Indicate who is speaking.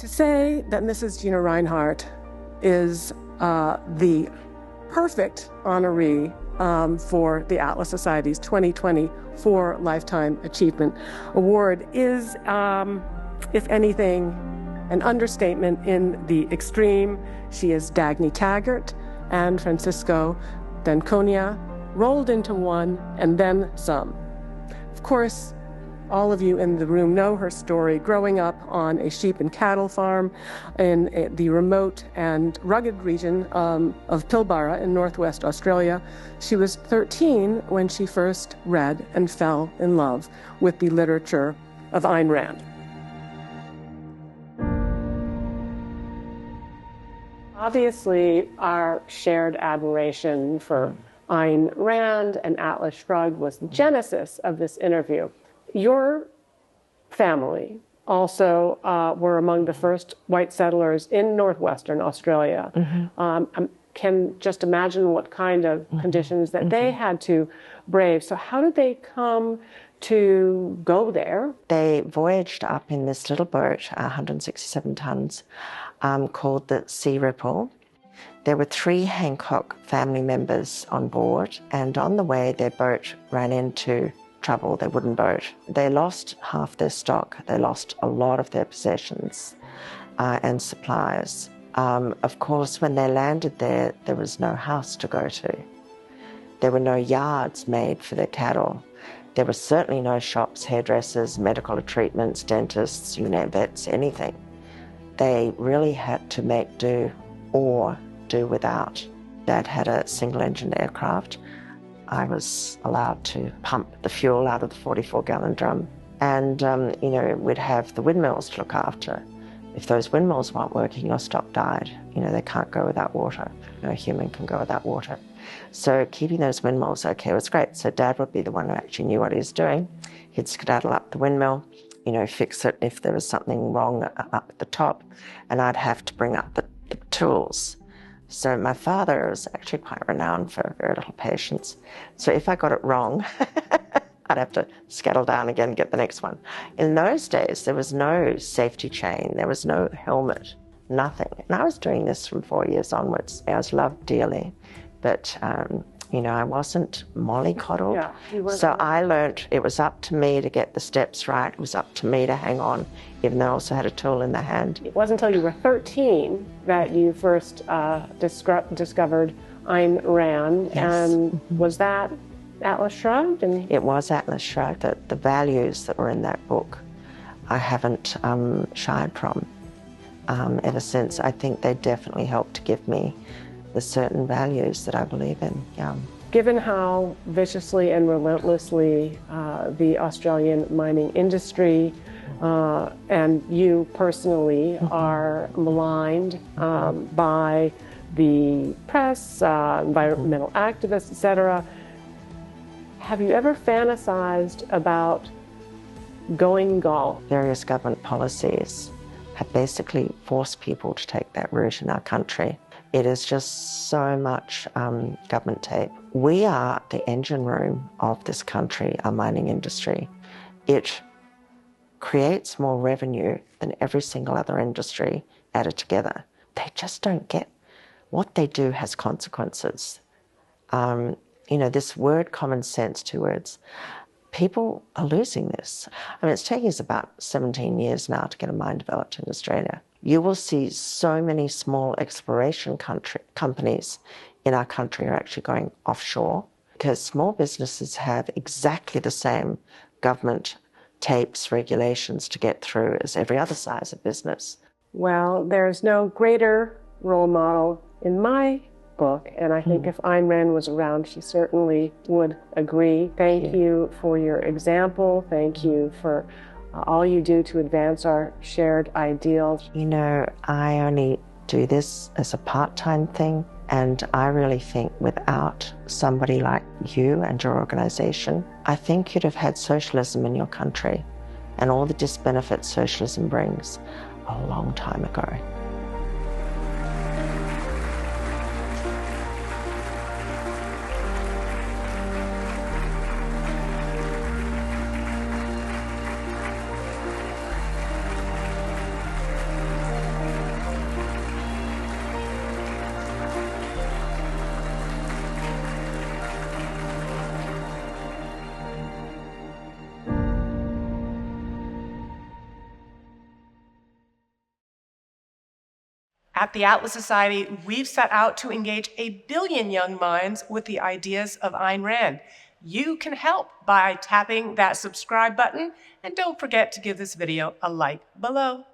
Speaker 1: To say that Mrs. Gina Rinehart is the perfect honoree for the Atlas Society's 2024 Lifetime Achievement Award is, if anything, an understatement in the extreme. She is Dagny Taggart and Francisco d'Anconia rolled into one and then some. Of course, all of you in the room know her story. Growing up on a sheep and cattle farm in the remote and rugged region of Pilbara in northwest Australia, she was 13 when she first read and fell in love with the literature of Ayn Rand. Obviously, our shared admiration for Ayn Rand and Atlas Shrugged was the genesis of this interview. Your family also were among the first white settlers in northwestern Australia. I can just imagine what kind of conditions that they had to brave. So how did they come to go there?
Speaker 2: They voyaged up in this little boat, 167 tons, called the Sea Ripple. There were 3 Hancock family members on board, and on the way their boat ran into trouble, their wooden boat. They lost half their stock. They lost a lot of their possessions and supplies. Of course, when they landed there, there was no house to go to. There were no yards made for their cattle. There were certainly no shops, hairdressers, medical treatments, dentists, you know, vets, anything. They really had to make do or do without. Dad had a single-engined aircraft. I was allowed to pump the fuel out of the 44-gallon drum. And, you know, we'd have the windmills to look after. If those windmills weren't working, your stock died. You know, they can't go without water. No human can go without water. So keeping those windmills okay was great. So Dad would be the one who actually knew what he was doing. He'd skedaddle up the windmill, you know, fix it if there was something wrong up at the top, and I'd have to bring up the tools. So my father was actually quite renowned for very little patience. So if I got it wrong, I'd have to scuttle down again and get the next one. In those days, there was no safety chain. There was no helmet, nothing. And I was doing this from 4 years onwards. I was loved dearly, but, you know, I wasn't mollycoddled.
Speaker 1: Yeah,
Speaker 2: so I learnt it was up to me to get the steps right. It was up to me to hang on, even though I also had a tool in the hand.
Speaker 1: It wasn't until you were 13 that you first discovered Ayn Rand.
Speaker 2: Yes.
Speaker 1: And was that Atlas Shrugged? And
Speaker 2: it was Atlas Shrugged. The values that were in that book, I haven't shied from ever since. I think they definitely helped to give me the certain values that I believe in. Yeah.
Speaker 1: Given how viciously and relentlessly the Australian mining industry and you personally are maligned by the press, environmental activists, etc., have you ever fantasized about going golf?
Speaker 2: Various government policies have basically forced people to take that route in our country. It is just so much government tape. We are the engine room of this country, our mining industry. It creates more revenue than every single other industry added together. They just don't get what they do has consequences. You know, this word common sense, 2 words, people are losing this. I mean, it's taking us about 17 years now to get a mine developed in Australia. You will see so many small exploration companies in our country are actually going offshore because small businesses have exactly the same government tapes, regulations to get through as every other size of business.
Speaker 1: Well, there's no greater role model in my book, and I think if Ayn Rand was around, she certainly would agree. Thank you for your example. Thank you for all you do to advance our shared ideals.
Speaker 2: You know, I only do this as a part-time thing, and I really think without somebody like you and your organization, I think you'd have had socialism in your country and all the disbenefits socialism brings a long time ago.
Speaker 1: At the Atlas Society, we've set out to engage 1 billion young minds with the ideas of Ayn Rand. You can help by tapping that subscribe button, and don't forget to give this video a like below.